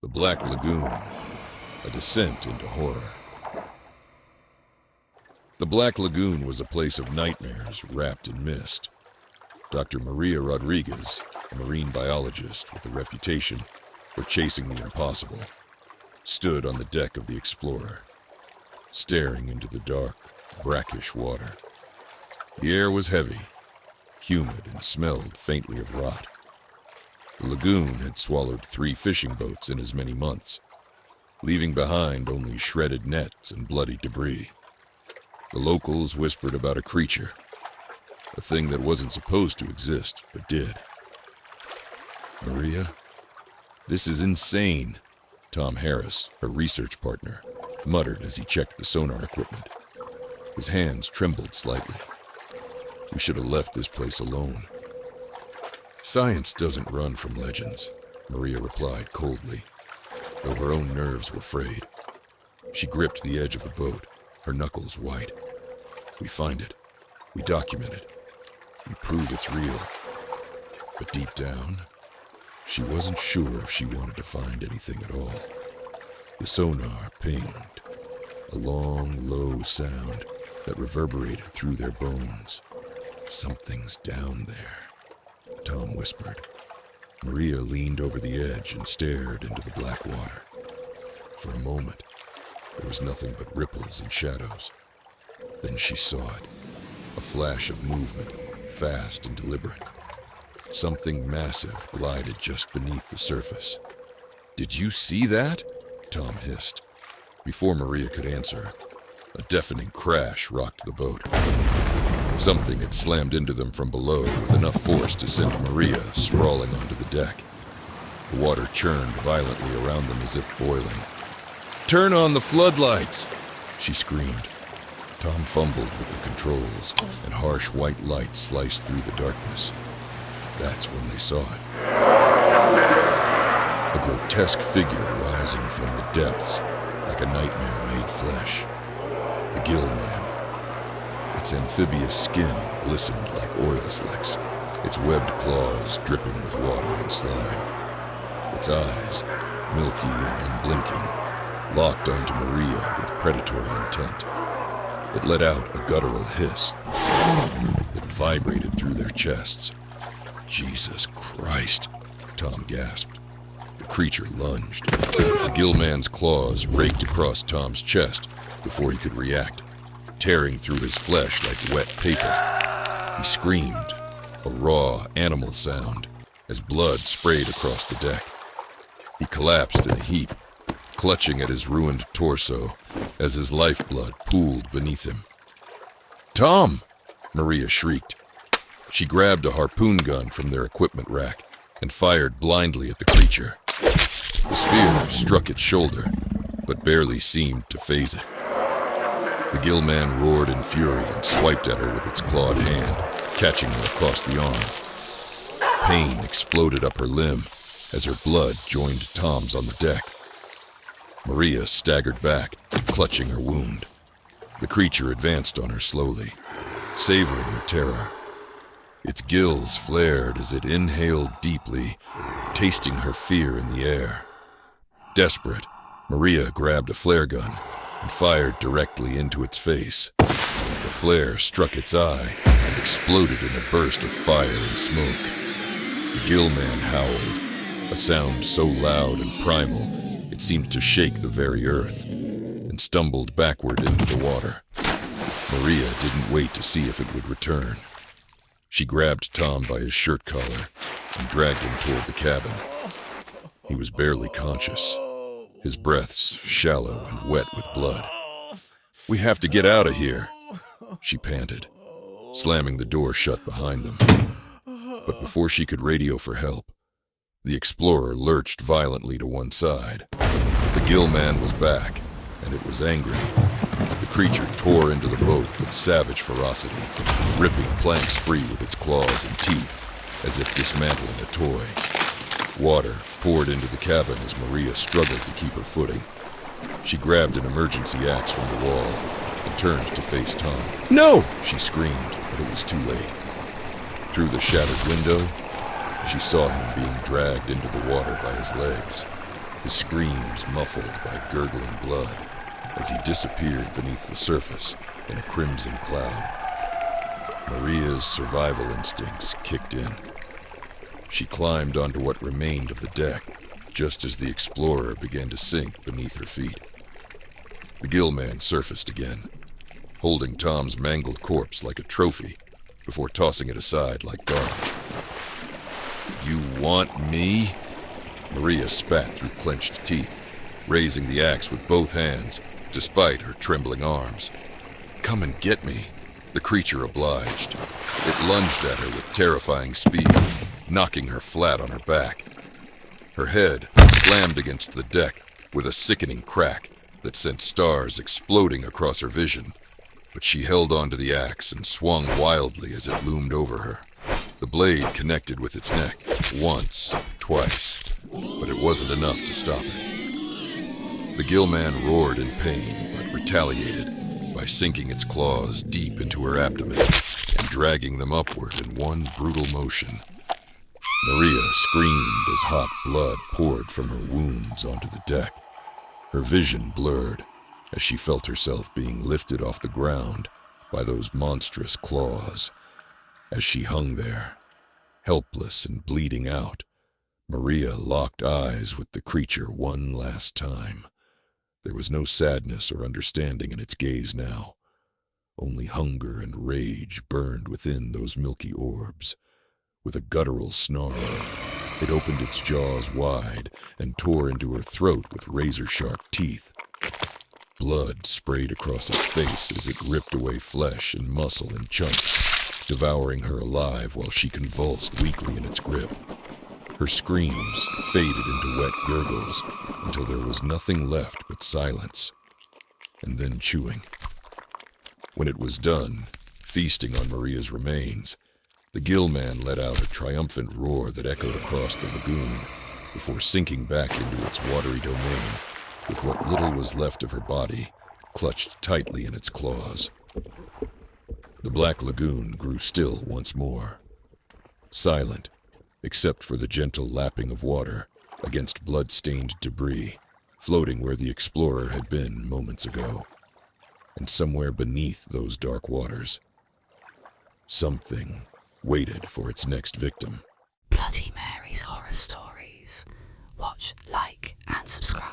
The Black Lagoon, a descent into horror. The Black Lagoon was a place of nightmares wrapped in mist. Dr. Maria Rodriguez, a marine biologist with a reputation for chasing the impossible, stood on the deck of the Explorer, staring into the dark, brackish water. The air was heavy, humid, and smelled faintly of rot. The lagoon had swallowed 3 fishing boats in as many months, leaving behind only shredded nets and bloody debris. The locals whispered about a creature, a thing that wasn't supposed to exist, but did. Maria, this is insane, Tom Harris, her research partner, muttered as he checked the sonar equipment. His hands trembled slightly. We should have left this place alone. Science doesn't run from legends, Maria replied coldly, though her own nerves were frayed. She gripped the edge of the boat, her knuckles white. We find it. We document it. We prove it's real. But deep down, she wasn't sure if she wanted to find anything at all. The sonar pinged, a long, low sound that reverberated through their bones. Something's down there, Tom whispered. Maria leaned over the edge and stared into the black water. For a moment, there was nothing but ripples and shadows. Then she saw it, a flash of movement, fast and deliberate. Something massive glided just beneath the surface. "Did you see that?" Tom hissed. Before Maria could answer, a deafening crash rocked the boat. Something had slammed into them from below with enough force to send Maria sprawling onto the deck. The water churned violently around them as if boiling. "Turn on the floodlights!" she screamed. Tom fumbled with the controls, and harsh white light sliced through the darkness. That's when they saw it. A grotesque figure rising from the depths, like a nightmare made flesh. The Gill-man. Its amphibious skin glistened like oil slicks, its webbed claws dripping with water and slime. Its eyes, milky and unblinking, locked onto Maria with predatory intent. It let out a guttural hiss that vibrated through their chests. "Jesus Christ," Tom gasped. The creature lunged. The Gill-man's claws raked across Tom's chest before he could react, tearing through his flesh like wet paper. He screamed, a raw animal sound, as blood sprayed across the deck. He collapsed in a heap, clutching at his ruined torso as his lifeblood pooled beneath him. "Tom!" Maria shrieked. She grabbed a harpoon gun from their equipment rack and fired blindly at the creature. The spear struck its shoulder, but barely seemed to faze it. The Gill-man roared in fury and swiped at her with its clawed hand, catching her across the arm. Pain exploded up her limb as her blood joined Tom's on the deck. Maria staggered back, clutching her wound. The creature advanced on her slowly, savoring her terror. Its gills flared as it inhaled deeply, tasting her fear in the air. Desperate, Maria grabbed a flare gun and fired directly into its face. The flare struck its eye and exploded in a burst of fire and smoke. The Gill-man howled, a sound so loud and primal it seemed to shake the very earth, and stumbled backward into the water. Maria didn't wait to see if it would return. She grabbed Tom by his shirt collar and dragged him toward the cabin. He was barely conscious, his breaths shallow and wet with blood. "We have to get out of here," she panted, slamming the door shut behind them. But before she could radio for help, the Explorer lurched violently to one side. The Gill-man was back, and it was angry. The creature tore into the boat with savage ferocity, ripping planks free with its claws and teeth, as if dismantling a toy. Water poured into the cabin as Maria struggled to keep her footing. She grabbed an emergency axe from the wall and turned to face Tom. "No!" she screamed, but it was too late. Through the shattered window, she saw him being dragged into the water by his legs. his screams muffled by gurgling blood as he disappeared beneath the surface in a crimson cloud. Maria's survival instincts kicked in. She climbed onto what remained of the deck just as the explorer began to sink beneath her feet. The Gill-man surfaced again, holding Tom's mangled corpse like a trophy before tossing it aside like garbage. "You want me?" Maria spat through clenched teeth, raising the axe with both hands despite her trembling arms. "Come and get me," the creature obliged. It lunged at her with terrifying speed, knocking her flat on her back. Her head slammed against the deck with a sickening crack that sent stars exploding across her vision, but she held onto the axe and swung wildly as it loomed over her. The blade connected with its neck once, twice, but it wasn't enough to stop it. The Gill-man roared in pain, but retaliated by sinking its claws deep into her abdomen and dragging them upward in one brutal motion. Maria screamed as hot blood poured from her wounds onto the deck. Her vision blurred as she felt herself being lifted off the ground by those monstrous claws. As she hung there, helpless and bleeding out, Maria locked eyes with the creature one last time. There was no sadness or understanding in its gaze now. Only hunger and rage burned within those milky orbs. With a guttural snarl, it opened its jaws wide and tore into her throat with razor-sharp teeth. Blood sprayed across its face as it ripped away flesh and muscle in chunks, devouring her alive while she convulsed weakly in its grip. Her screams faded into wet gurgles until there was nothing left but silence, and then chewing. When it was done, feasting on Maria's remains, the Gill-man let out a triumphant roar that echoed across the lagoon before sinking back into its watery domain with what little was left of her body clutched tightly in its claws. The Black Lagoon grew still once more, silent except for the gentle lapping of water against blood-stained debris floating where the explorer had been moments ago. And somewhere beneath those dark waters, something waited for its next victim. Bloody Mary's Horror Stories. Watch, like, and subscribe.